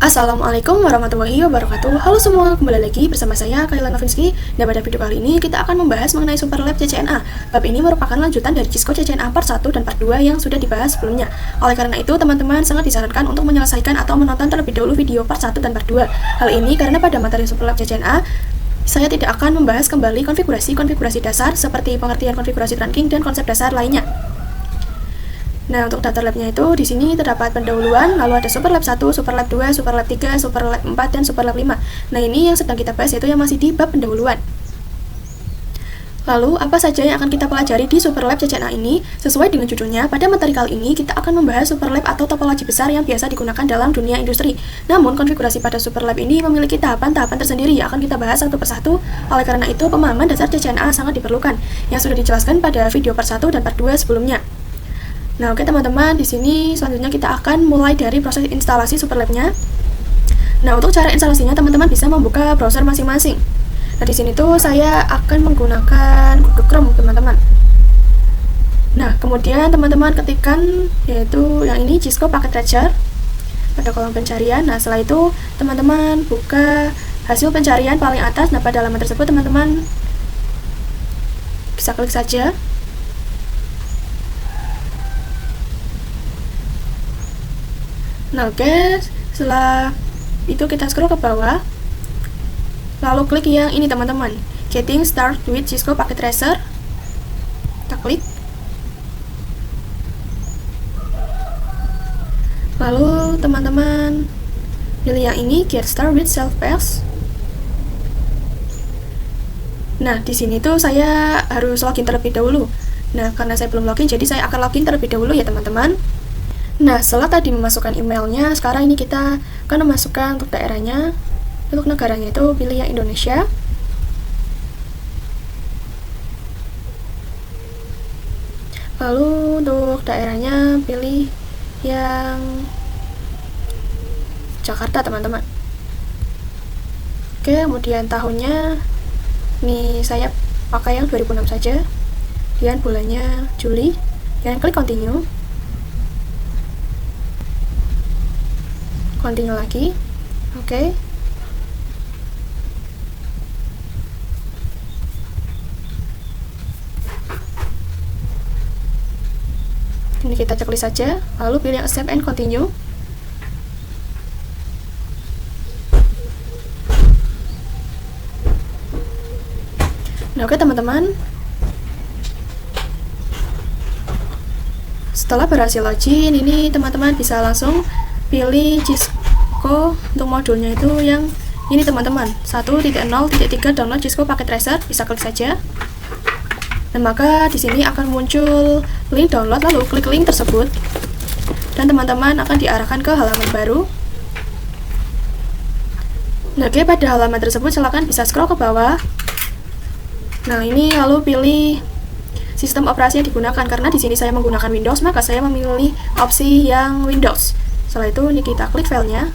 Assalamualaikum warahmatullahi wabarakatuh. Halo semua, kembali lagi bersama saya Kayla Novinsky. Dan pada video kali ini kita akan membahas mengenai Superlab CCNA. Bab ini merupakan lanjutan dari Cisco CCNA part 1 dan part 2 yang sudah dibahas sebelumnya. Oleh karena itu, teman-teman sangat disarankan untuk menyelesaikan atau menonton terlebih dahulu video part 1 dan part 2. Hal ini karena pada materi Superlab CCNA saya tidak akan membahas kembali konfigurasi dasar seperti pengertian konfigurasi trunking dan konsep dasar lainnya. Nah, untuk data labnya itu di sini terdapat pendahuluan, lalu ada Superlab 1, Superlab 2, Superlab 3, Superlab 4, dan Superlab 5. Nah, ini yang sedang kita bahas yaitu yang masih di bab pendahuluan. Lalu, apa saja yang akan kita pelajari di Superlab CCNA ini? Sesuai dengan judulnya, pada materi kali ini kita akan membahas Superlab atau topologi besar yang biasa digunakan dalam dunia industri. Namun, konfigurasi pada Superlab ini memiliki tahapan-tahapan tersendiri yang akan kita bahas satu persatu. Oleh karena itu, pemahaman dasar CCNA sangat diperlukan, yang sudah dijelaskan pada video part 1 dan part 2 sebelumnya. Nah, oke teman-teman, di sini selanjutnya kita akan mulai dari proses instalasi Superlab-nya. Nah, untuk cara instalasinya teman-teman bisa membuka browser masing-masing. Nah, di sini tuh saya akan menggunakan Google Chrome, teman-teman. Nah, kemudian teman-teman ketikkan yaitu yang ini Cisco Packet Tracer pada kolom pencarian. Nah, setelah itu teman-teman buka hasil pencarian paling atas. Nah, pada halaman tersebut teman-teman bisa klik saja. Nah, oke, setelah itu kita scroll ke bawah, lalu klik yang ini teman-teman, Getting Started with Cisco Packet Tracer. Kita klik, lalu teman-teman pilih yang ini, Get Started with Self-Page. Nah, di sini tuh saya harus login terlebih dahulu. Nah, karena saya belum login, jadi saya akan login terlebih dahulu ya teman-teman. Nah, setelah tadi memasukkan emailnya, sekarang ini kita akan memasukkan untuk daerahnya. Untuk negaranya itu pilih yang Indonesia. Lalu untuk daerahnya pilih yang Jakarta, teman-teman. Oke, kemudian tahunnya ini saya pakai yang 2006 saja. Kemudian bulannya Juli. Dan klik continue. Continue lagi. Oke. Ini kita checklist saja, lalu pilih accept and continue. Nah, oke teman-teman. Setelah berhasil login, ini teman-teman bisa langsung pilih Cisco untuk modulnya itu yang ini teman-teman, 1.0.3 download Cisco Packet Tracer, bisa klik saja. Dan maka di sini akan muncul link download, lalu klik link tersebut dan teman-teman akan diarahkan ke halaman baru. Nah, oke, pada halaman tersebut silakan bisa scroll ke bawah. Nah, ini lalu pilih sistem operasi yang digunakan. Karena di sini saya menggunakan Windows, maka saya memilih opsi yang Windows. Setelah itu ini kita klik filenya.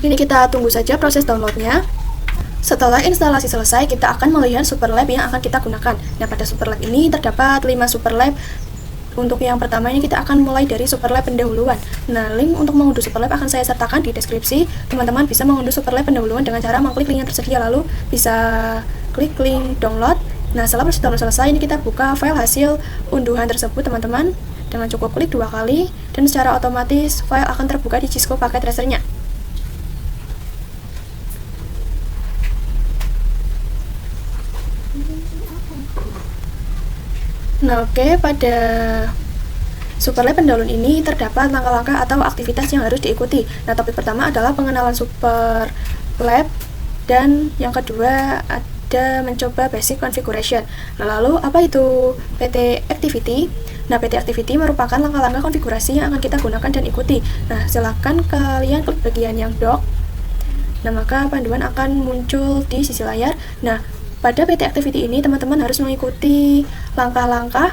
Ini kita tunggu saja proses downloadnya. Setelah instalasi selesai, kita akan melihat Superlab yang akan kita gunakan. Nah, pada Superlab ini terdapat 5 Superlab. Untuk yang pertama ini kita akan mulai dari Superlab pendahuluan. Nah, link untuk mengunduh Superlab akan saya sertakan di deskripsi. Teman-teman bisa mengunduh Superlab pendahuluan dengan cara mengklik link yang tersedia, lalu bisa klik link download. Nah, setelah proses download selesai, ini kita buka file hasil unduhan tersebut teman-teman. Dengan cukup klik 2 kali, dan secara otomatis file akan terbuka di Cisco Packet Tracer-nya. Nah, oke, pada Superlab pendahuluan ini terdapat langkah-langkah atau aktivitas yang harus diikuti. Nah, topik pertama adalah pengenalan Superlab, dan yang kedua ada mencoba basic configuration. Nah, lalu apa itu PT Activity? Nah, PT Activity merupakan langkah-langkah konfigurasi yang akan kita gunakan dan ikuti. Nah, silakan kalian klik bagian yang doc. Nah, maka panduan akan muncul di sisi layar. Nah, pada PT Activity ini teman-teman harus mengikuti langkah-langkah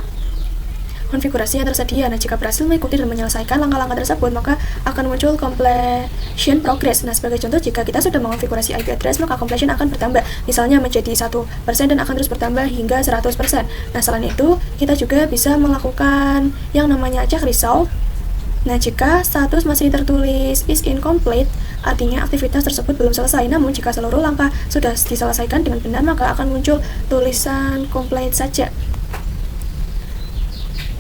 konfigurasi yang tersedia. Nah, jika berhasil mengikuti dan menyelesaikan langkah-langkah tersebut, maka akan muncul completion progress. Nah, sebagai contoh, jika kita sudah mengonfigurasi IP address, maka completion akan bertambah, misalnya menjadi 1% dan akan terus bertambah hingga 100%. Nah, selain itu, kita juga bisa melakukan yang namanya check result. Nah, jika status masih tertulis is incomplete, artinya aktivitas tersebut belum selesai. Namun, jika seluruh langkah sudah diselesaikan dengan benar, maka akan muncul tulisan complete saja.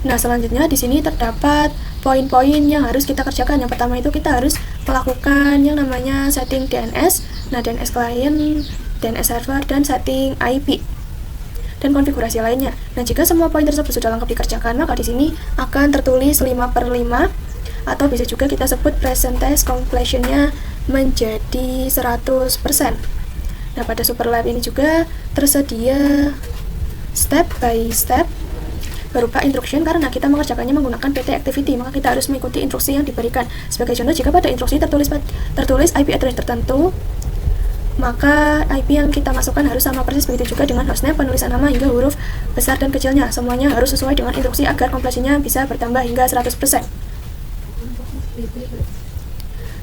Nah, selanjutnya di sini terdapat poin-poin yang harus kita kerjakan. Yang pertama itu kita harus melakukan yang namanya setting DNS. Nah, DNS client, DNS server, dan setting IP dan konfigurasi lainnya. Nah, jika semua poin tersebut sudah lengkap dikerjakan, maka di sini akan tertulis 5/5, atau bisa juga kita sebut percentage completion-nya menjadi 100%. Nah, pada Superlab ini juga tersedia step by step berupa instruction, karena kita mengerjakannya menggunakan PT activity, maka kita harus mengikuti instruksi yang diberikan. Sebagai contoh, jika pada instruksi tertulis IP address tertentu, maka IP yang kita masukkan harus sama persis, begitu juga dengan hostname, penulisan nama hingga huruf besar dan kecilnya. Semuanya harus sesuai dengan instruksi agar completion-nya bisa bertambah hingga 100%.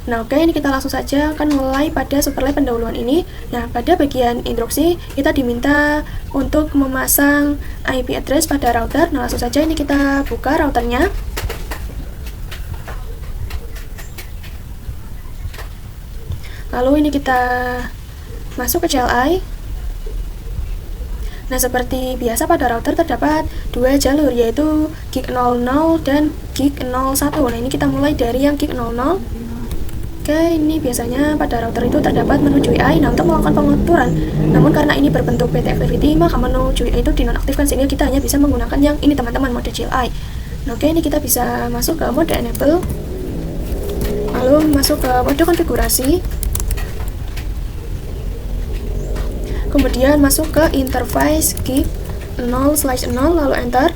Nah, oke, ini kita langsung saja akan mulai pada Superlab pendahuluan ini. Nah, pada bagian instruksi kita diminta untuk memasang IP address pada router. Nah, langsung saja ini kita buka routernya. Lalu ini kita masuk ke CLI. Nah, seperti biasa pada router terdapat dua jalur, yaitu gig 00 dan gig 01. Nah, ini kita mulai dari yang gig 00. Oke, ini biasanya pada router itu terdapat menu GUI. Nah, untuk melakukan pengaturan, namun karena ini berbentuk PT activity, maka menu GUI itu dinonaktifkan, sehingga kita hanya bisa menggunakan yang ini teman-teman, mode CLI. Nah, oke, ini kita bisa masuk ke mode enable, lalu masuk ke mode konfigurasi, kemudian masuk ke interface gig 0/0, lalu enter.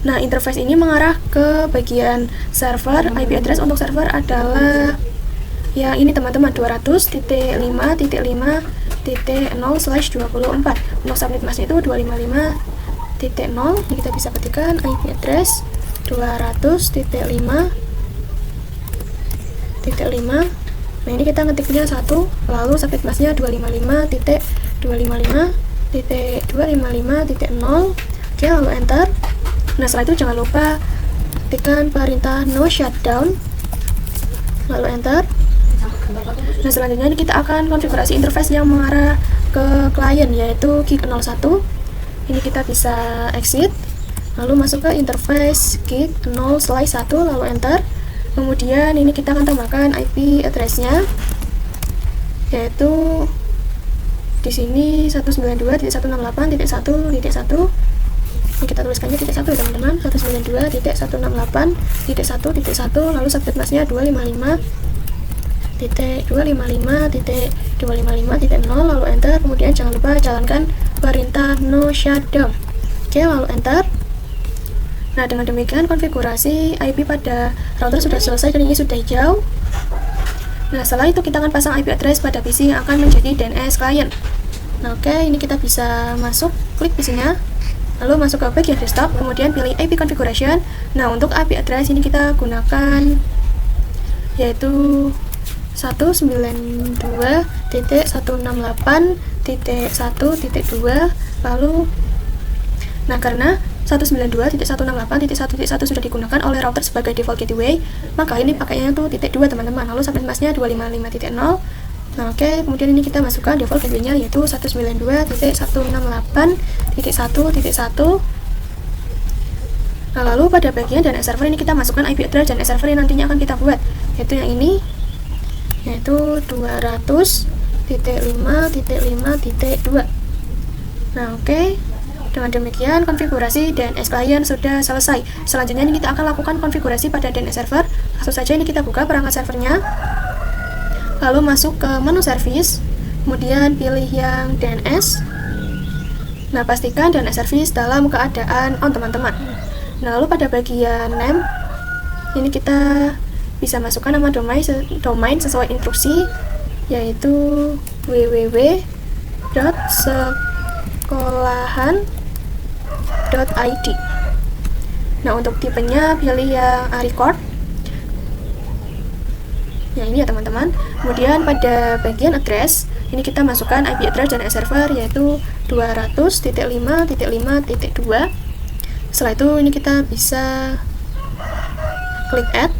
Nah, interface ini mengarah ke bagian server. IP address untuk server adalah ya ini teman-teman, 200.5.5.0/24. Untuk subnet masknya itu 255.0. Ini kita bisa ketikkan IP address 200.5.5. Nah, ini kita ngetiknya 1, lalu subnet masknya 255.255.255.0. Oke, lalu enter. Nah, setelah itu jangan lupa tekan perintah no shutdown, lalu enter. Nah, selanjutnya ini kita akan konfigurasi interface yang mengarah ke klien, yaitu gig 01. Ini kita bisa exit, lalu masuk ke interface gig 0/1, lalu enter. Kemudian ini kita akan tambahkan IP address-nya, yaitu di sini 192.168.1.1. Ini kita tuliskannya titik 1 ya teman-teman, 192.168.1.1, lalu subnet masknya 255.255.255.0, lalu enter. Kemudian jangan lupa jalankan perintah no shutdown. Oke, lalu enter. Nah, dengan demikian konfigurasi IP pada router sudah selesai dan ini sudah hijau. Nah, setelah itu kita akan pasang IP address pada PC yang akan menjadi DNS client. Nah, oke, ini kita bisa masuk, klik PC-nya, lalu masuk ke bagian desktop, kemudian pilih IP configuration. Nah, untuk IP address ini kita gunakan yaitu 192.168.1.2. lalu nah, karena 192.168.1.1 sudah digunakan oleh router sebagai default gateway, maka ini pakainya tuh titik 2 teman-teman, lalu subnet masknya 255.0. Nah, oke, kemudian ini kita masukkan default gateway-nya yaitu 192.168.1.1. Nah, lalu pada bagian DNS server ini kita masukkan IP address DNS server yang nantinya akan kita buat, yaitu yang ini, yaitu 200.5.5.2. Nah, oke. Dengan demikian konfigurasi DNS client sudah selesai. Selanjutnya ini kita akan lakukan konfigurasi pada DNS server. Langsung saja ini kita buka perangkat servernya, lalu masuk ke menu service, kemudian pilih yang DNS. Nah, pastikan DNS service dalam keadaan on teman-teman. Nah, lalu pada bagian name ini kita bisa masukkan nama domain sesuai instruksi, yaitu www.sekolahan.id. Nah, untuk tipenya pilih yang record. Yang ini ya teman-teman. Kemudian pada bagian address, ini kita masukkan IP address dan server yaitu 200.5.5.2. Setelah itu ini kita bisa klik add.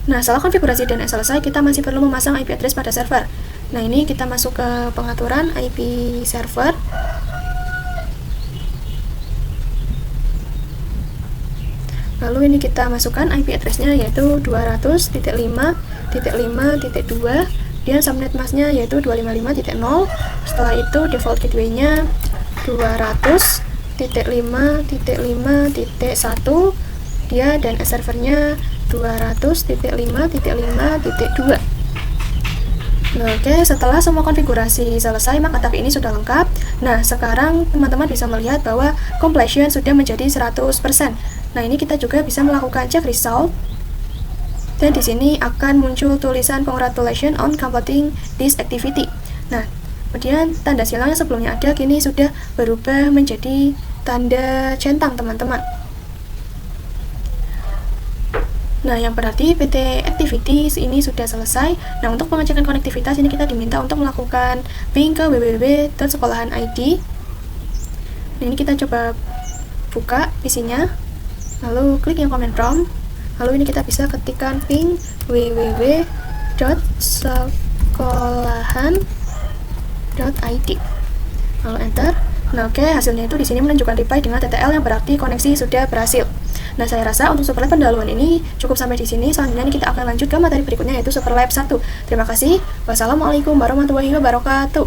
Nah, setelah konfigurasi dan selesai, kita masih perlu memasang IP address pada server. Nah, ini kita masuk ke pengaturan IP server. Lalu ini kita masukkan IP address-nya yaitu 200.5.5.2 dan subnet masknya yaitu 255.0. Setelah itu default gateway-nya 200.5.5.1 dia dan servernya 200.5.5.2. Nah, oke, setelah semua konfigurasi selesai, maka tab ini sudah lengkap. Nah, sekarang teman-teman bisa melihat bahwa completion sudah menjadi 100%. Nah, ini kita juga bisa melakukan check result. Dan di sini akan muncul tulisan congratulations on completing this activity. Nah, kemudian tanda silang yang sebelumnya ada kini sudah berubah menjadi tanda centang, teman-teman. Nah, yang berarti PT Activities ini sudah selesai. Nah, untuk pengecekan konektivitas ini kita diminta untuk melakukan ping ke www.sekolahan.id. Nah, ini kita coba buka PC-nya. Lalu klik yang command prompt. Lalu ini kita bisa ketikkan ping www.sekolahan.id. Lalu enter. Nah, oke, hasilnya itu di sini menunjukkan reply dengan TTL yang berarti koneksi sudah berhasil. Nah, saya rasa untuk Superlab pendahuluan ini cukup sampai di sini. Selanjutnya kita akan lanjut ke materi berikutnya yaitu Superlab 1. Terima kasih. Wassalamualaikum warahmatullahi wabarakatuh.